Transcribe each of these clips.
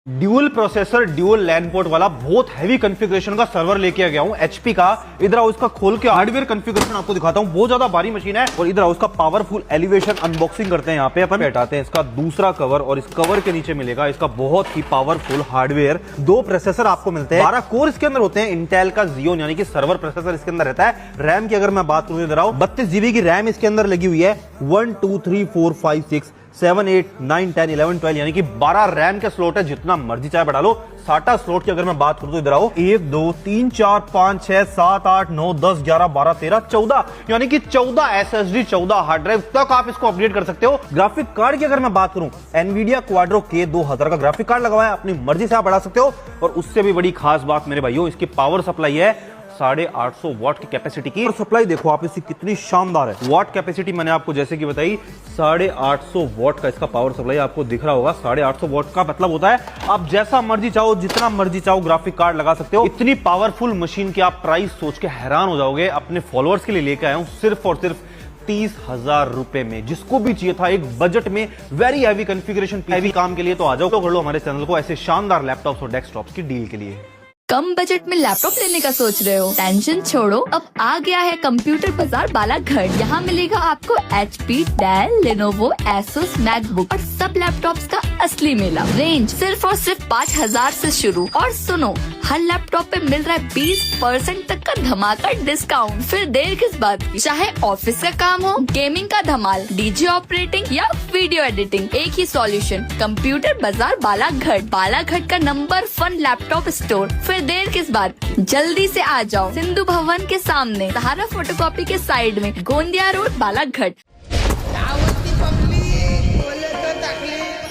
Dual processor dual LAN port वाला बहुत heavy configuration का सर्वर लेके आ गया हूं एचपी का। इधर आओ, इसका खोल के हार्डवेयर कॉन्फ़िगरेशन आपको दिखाता हूं। बहुत ज्यादा भारी मशीन है। और इधर आओ, इसका पावरफुल एलिवेशन अनबॉक्सिंग करते हैं। यहाँ पे अपन हटाते हैं इसका दूसरा कवर और इस कवर के नीचे मिलेगा इसका बहुत ही पावरफुल हार्डवेयर। 2 प्रोसेसर आपको मिलते हैं। 12 कोर इसके अंदर होते हैं। इंटेल का Xeon यानी कि सर्वर प्रोसेसर इसके अंदर रहता है। रैम की अगर मैं बात करूं, इधर आओ, 32 GB की रैम इसके अंदर लगी हुई है। 1 2 3 4 5 6 7 8 9 10 11 12 यानी कि 12 रैम के स्लॉट है। जितना मर्जी चाहे बढ़ा लो। SATA स्लॉट की अगर मैं बात करूं तो इधर आओ, 1 2 3 4 5 6 7 8 9 10 11 12 13 14 यानी कि 14 SSD 14 हार्ड ड्राइव तक आप इसको अपग्रेड कर सकते हो। ग्राफिक कार्ड की अगर मैं बात करूं, Nvidia Quadro K2000 का ग्राफिक कार्ड लगवाया। अपनी मर्जी से आप बढ़ा सकते हो। और उससे भी बड़ी खास बात मेरे भाइयों, इसकी पावर सप्लाई है 850 वॉट की कैपेसिटी की। और सप्लाई देखो आप इसकी कितनी शानदार है। वॉट कैपेसिटी मैंने आपको जैसे कि बताई, 850 वॉट का इसका पावर सप्लाई आपको दिख रहा होगा। 850 वॉट का मतलब होता है आप जैसा मर्जी चाहो, जितना मर्जी चाहो ग्राफिक कार्ड लगा सकते हो। इतनी पावरफुल मशीन की आप प्राइस सोच के हैरान हो जाओगे। अपने फॉलोअर्स के लिए लेकर आया हूं सिर्फ और सिर्फ 30,000 रुपए में। जिसको भी चाहिए था एक बजट में वेरी हैवी कॉन्फ़िगरेशन हैवी काम के लिए, तो आ जाओ, तो कर लो हमारे चैनल को ऐसे शानदार लैपटॉप्स और डेस्कटॉप्स की डील के लिए। कम बजट में लैपटॉप लेने का सोच रहे हो? टेंशन छोड़ो, अब आ गया है कंप्यूटर बाजार बालाघाट। यहाँ मिलेगा आपको HP, Dell, Lenovo, Asus, MacBook और सब लैपटॉप्स का असली मेला। रेंज सिर्फ और सिर्फ 5,000 से शुरू। और सुनो, हर लैपटॉप पे मिल रहा है 20% तक का धमाका डिस्काउंट। फिर देर किस बात की? चाहे ऑफिस का काम हो, गेमिंग का धमाल, डीजे ऑपरेटिंग या वीडियो एडिटिंग, एक ही सॉल्यूशन, कंप्यूटर बाजार बालाघाट। बालाघाट का नंबर 1 लैपटॉप स्टोर। फिर देर किस बात की? जल्दी से आ जाओ। सिंधु भवन के सामने, सहारा फोटोकॉपी के साइड में, गोंदिया रोड, बालाघाट।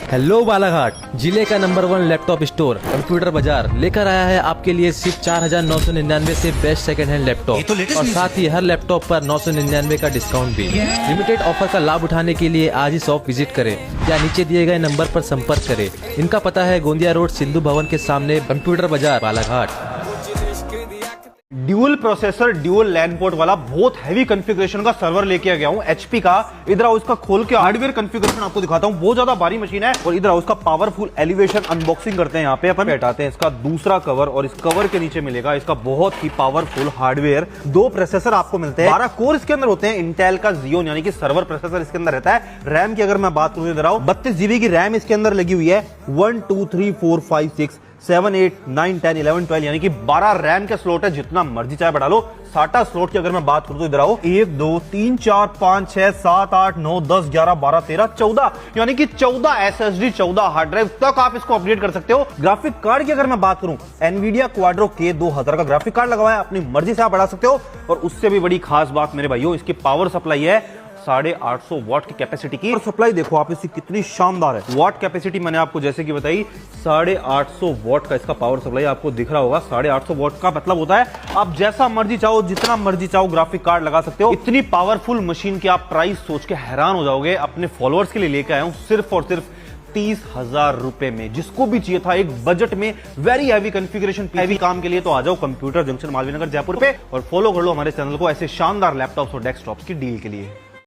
हेलो बालाघाट, जिले का नंबर 1 लैपटॉप स्टोर कंप्यूटर बाजार लेकर आया है आपके लिए सिर्फ 4,999 से बेस्ट सेकंड हैंड लैपटॉप। और साथ ही हर लैपटॉप पर 999 का डिस्काउंट भी। लिमिटेड ऑफर का लाभ उठाने के लिए आज ही शॉप विजिट करें या नीचे दिए गए नंबर पर संपर्क करें। इनका पता है गोंदिया रोड, सिंधु भवन के सामने, कंप्यूटर बाजार Balaghat. Dual processor dual LAN port वाला बहुत हैवी कॉन्फ़िगरेशन का सर्वर लेके आ गया हूं एचपी का। इधर आओ, इसका खोल के हार्डवेयर कॉन्फ़िगरेशन आपको दिखाता हूं। बहुत ज्यादा भारी मशीन है। और इधर आओ, इसका पावरफुल एलिवेशन अनबॉक्सिंग करते हैं। यहाँ पे अपन हटाते हैं इसका दूसरा कवर और इस कवर के नीचे मिलेगा इसका बहुत ही पावरफुल हार्डवेयर। 2 प्रोसेसर आपको मिलते हैं। 12 कोर इसके अंदर होते हैं। इंटेल का Xeon यानी कि सर्वर प्रोसेसर इसके अंदर रहता है। रैम की अगर मैं बात करूं, इधर आओ, 32 GB की रैम इसके अंदर लगी हुई है। 1 2 3 4 5 6 7 8 9 10 11 12 यानी कि 12 रैम के स्लॉट है। जितना मर्जी चाहे बढ़ा लो। SATA स्लॉट की अगर मैं बात करूं तो इधर आओ, 1 2 3 4 5 6 7 8 9 10 11 12 13 14 यानी कि 14 SSD 14 हार्ड ड्राइव तक आप इसको अपग्रेड कर सकते हो। ग्राफिक कार्ड की अगर मैं बात करूं, Nvidia Quadro K2000 का ग्राफिक कार्ड लगवाया। अपनी मर्जी से आप बढ़ा सकते हो। और उससे भी बड़ी खास बात मेरे भाइयों, इसकी पावर सप्लाई है 850 वॉट की कैपेसिटी की। और सप्लाई देखो आप इसकी कितनी शानदार है। वॉट कैपेसिटी मैंने आपको जैसे कि बताई, 850 वॉट का इसका पावर सप्लाई आपको दिख रहा होगा। 850 वॉट का मतलब होता है आप जैसा मर्जी चाहो, जितना मर्जी चाहो ग्राफिक कार्ड लगा सकते हो। इतनी पावरफुल मशीन की आप प्राइस सोच के हैरान हो जाओगे। अपने फॉलोअर्स के लिए लेकर आया हूं सिर्फ और सिर्फ 30,000 रुपए में। जिसको भी चाहिए था एक बजट में वेरी हैवी कॉन्फ़िगरेशन हैवी काम के लिए, तो आ जाओ कंप्यूटर जंक्शन मालवीय नगर जयपुर पे और फॉलो कर लो हमारे चैनल को ऐसे शानदार लैपटॉप्स और डेस्कटॉप्स की डील के लिए।